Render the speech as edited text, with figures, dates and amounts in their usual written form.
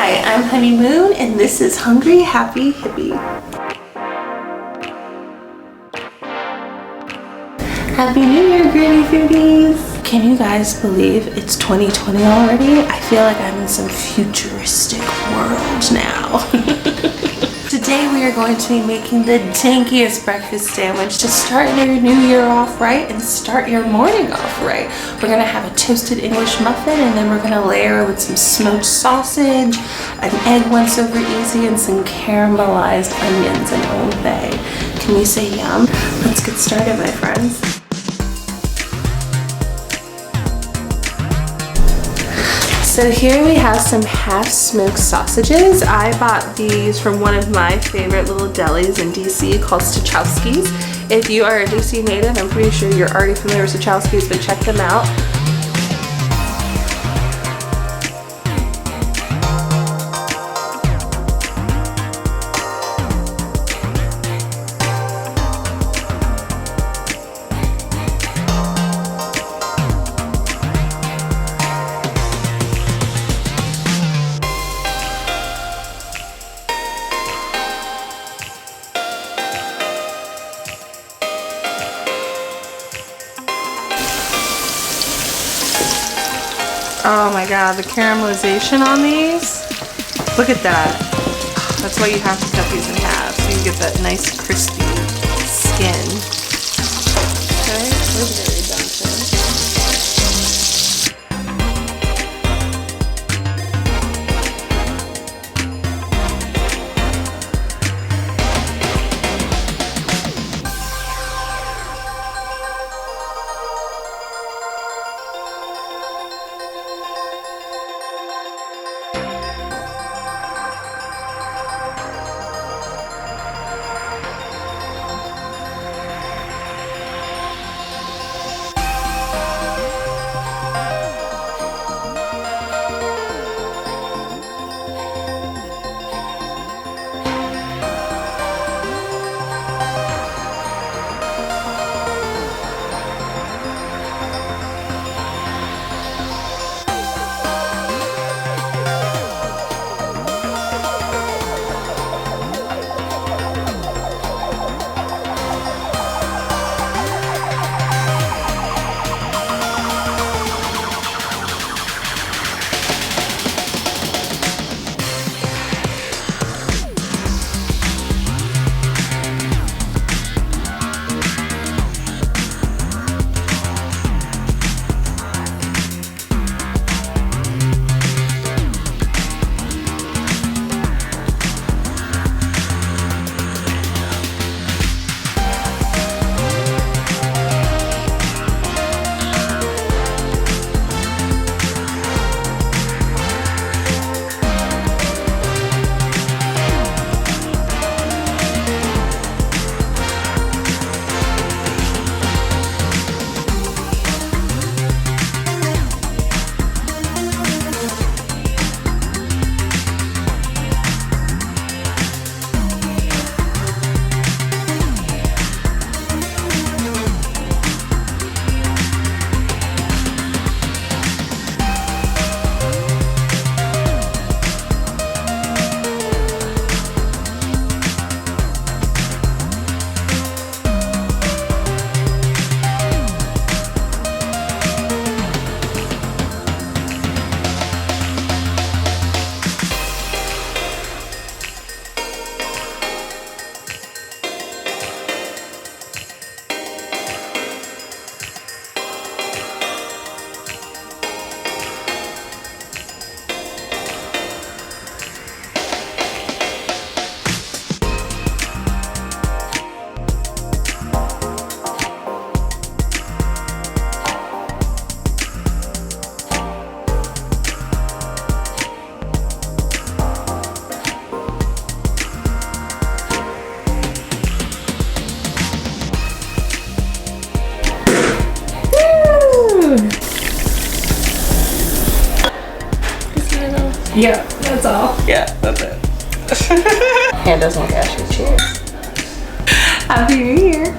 Hi, I'm Honeymoon, and this is Hungry Happy Hippie. Happy New Year, gritty foodies! Can you guys believe it's 2020 already? I feel like I'm in some futuristic world now. Today we are going to be making the dankiest breakfast sandwich to start your new year off right and start your morning off right. We're gonna have a toasted English muffin, and then we're gonna layer with some smoked sausage, an egg once over easy, and some caramelized onions and Old Bay. Can we say yum? Let's get started, my friends. So here we have some half-smoked sausages. I bought these from one of my favorite little delis in DC called Stachowski's. If you are a DC native, I'm pretty sure you're already familiar with Stachowski's, but check them out. Oh my god, the caramelization on these. Look at that. That's why you have to cut these in half, so you get that nice crispy skin. Okay, we're very done too. Yeah, that's all. Yeah, that's it. Hand doesn't look ashy. Cheers. Happy New Year.